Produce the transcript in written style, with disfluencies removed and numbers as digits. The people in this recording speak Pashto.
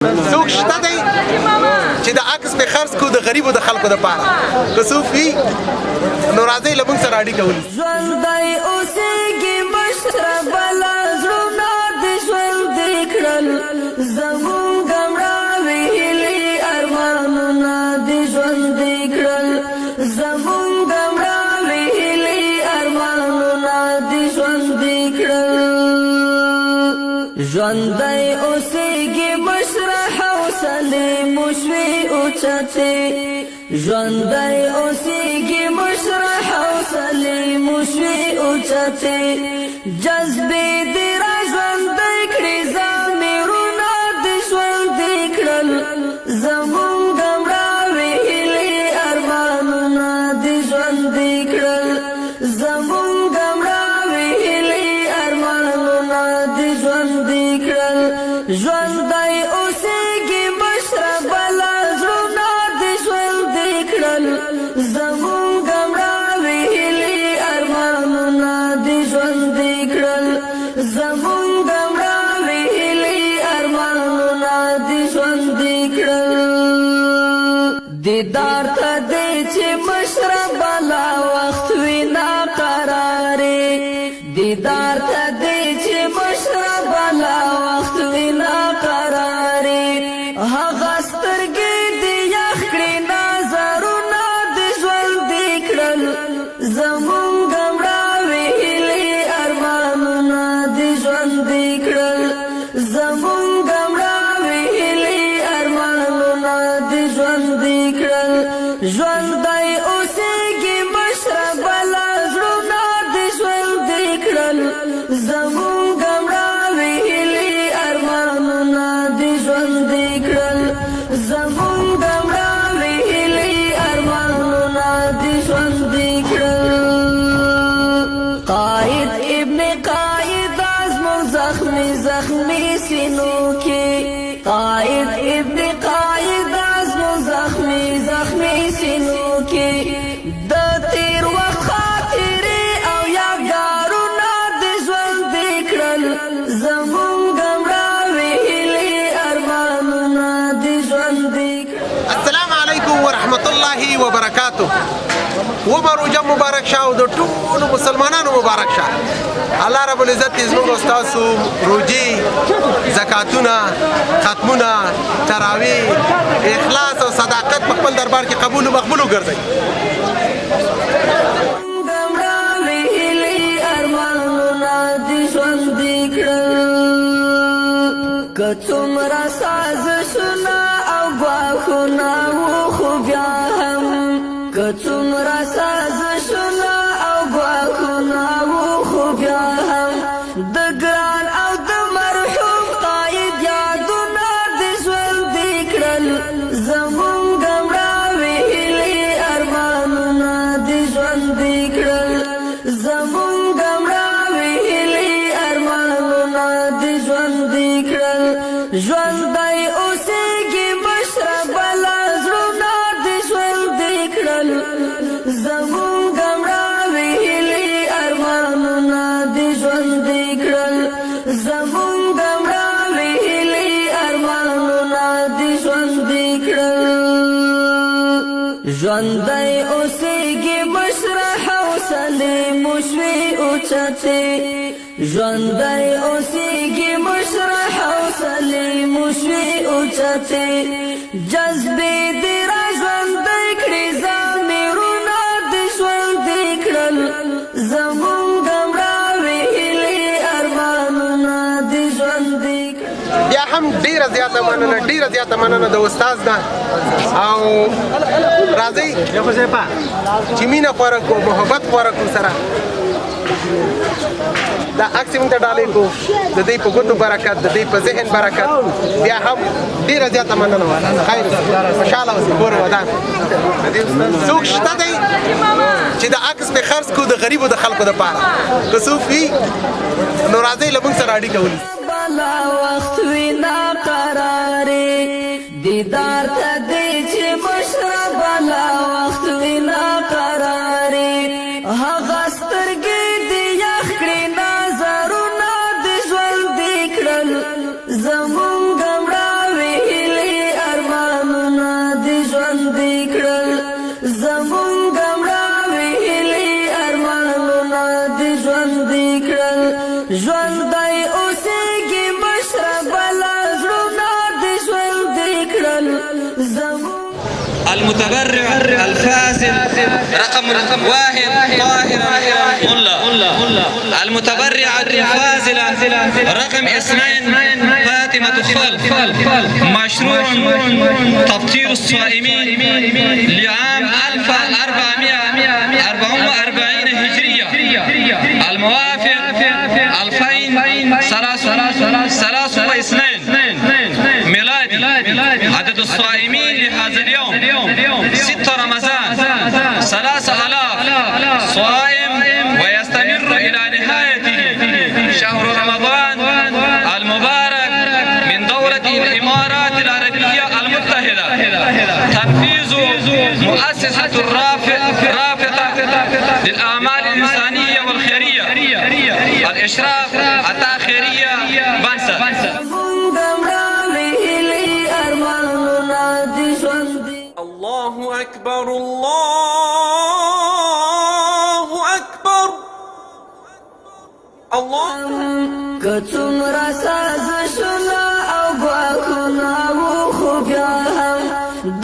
څوک شته دی چې د عکس په خرڅ کو د غریبو د خلکو لپاره که څوک وي نو راځئ له موږ سره اړیکه ونیسو. ژوندی اوسېږي مشره بله زړونه دې ژوندي کړل زمونږ مړاوې هیلې ارمانونه دې ژوندي کړل زمونږ مړاوې هیلې ارمانونه دې ژوندي کړل ژوندی اوسېږي مشره حوصلې مو شوې اوچتې ژوندی اوسېږي مشره حوصلې مو شوې اوچتې جذبې دې را ژوندی کړې ضمیرونه دې ژوندي کړل زمونږ مړاوې هیلې ارمانونه دې ژوندي کړل زمونږ مړاوې هیلې ارمانونه دې ژوندي کړل ژوندی اوسېږي مشره بله زړونه دې ژوندي کړل زمونږ مړاوې هیلې ارمانونه دې ژوندي کړل زمونږ مړاوې هیلې ارمانونه دې ژوندي کړل دیدار ته دې چې مشره بله وخت وي ناقرارې دیدار ته دې چې مشره بله وخت وي ناقرارې هغه سترګې دې یخ کړې نظرونه دې ژوندي کړل زمونږ مړاوې هیلې ارمانونه دې ژوندي کړل زمونږ مړاوې هیلې ارمانونه دې ژوندي کړل ژوندی اوسېږي مشره بله زړونه دې ژوندي کړل زمونږ مړاوې هیلې ارمانونه دې ژوندي کړل زمونږ مړاوې هیلې ارمانونه دې ژوندي کړل قائد ابن قائد زموږ زخمي زخمي سینو کې قائد ابن قائد زموږ زخمي زخمي سینو کې د تیر وخت خاطرې او یادګارونه دې ژوندي کړل زمونږ مړاوې هیلې ارمانونه دې ژوندي کړل. السلام علیکم ورحمت الله وبرکاتو. ومه روژه مبارک شه او د ټولو مسلمانانو مبارک شه. الله رب العزت دې زموږ او ستاسو روژې زکاتونه ختمونه تراویح اخلاص او صداقت په خپل دربار کې قبول و مقبول وګرځوي. مړاوې هیلې ارمانونه دې ژوندي کړل که څومره سازشونه او ګواښونه وو خو بیا هم که څومره سازشونه او ګواښونه وو خو بیا هم د ګران او د مرحوم قائد یادونه دې ژوندي کړل زمونږ مړاوې هیلې ارمانونه دې ژوندي کړل زمونږ مړاوې هیلې ارمانونه دې ژوندي کړل ژوندی اوسېږي مشره بله زړونه دې ژوندي کړل زمونږ مړاوې هیلې ارمانونه دې ژوندي کړل زمونږ مړاوې هیلې ارمانونه دې ژوندي کړل ژوندی اوسېږي مشره حوصلې مو شوې اوچتې ژوندی اوسېږي مشره حوصلې مو شوې اوچتې جذبې دې را ژوندی کړې ضمیرونه دې ژوندي کړل زمونږ مړاوې هیلې ارمانونه دې ژوندي کړل. بیا هم ډیره زیاته مننه د استاد نه او راځئ چې مینه خوره کړو محبت خوره کړو سره دا عکس موږ ته ډالۍ کړو د دوی په ګوتو برکت د دوی په ذهن برکت بیا هم ډیره زیاته مننه خیر خوشحاله اوسئ کور ودان. څوک شته دی چې د عکس په خرڅ کو د غریبو د خلکو لپاره که څوک وي نو راځئ له موږ سره اړیکه ونیسو. بلا وخت وي ناقرارې دیدار ته دې چې مشره بلا وخت وي ناقرارې هغه سترګې دې یخ کړې نظرونه دې ژوندي کړل زمونږ مړاوې زمون المتبرع الفاسد رقم واحد طاهر ملا. المتبرع الفازلة رقم اثنين فاطمة خلف. مشروع تفطير الصائمين لعام 1444 هجرية الموافق 2023 ميلادي. عدد الصائمين لهذا اليوم 6 رمضان 3000 صائم ويستمر إلى نهايته شهر رمضان المبارك من دولة الإمارات العربية المتحدة. تنفيذ مؤسسة الرافقة للأعمال الإنسانية والخيرية الإشراف التأخيرية بنسا. الله أكبر الله أكبر الله. کڅومره ساز شولا او غواخونه و خو بیا هم د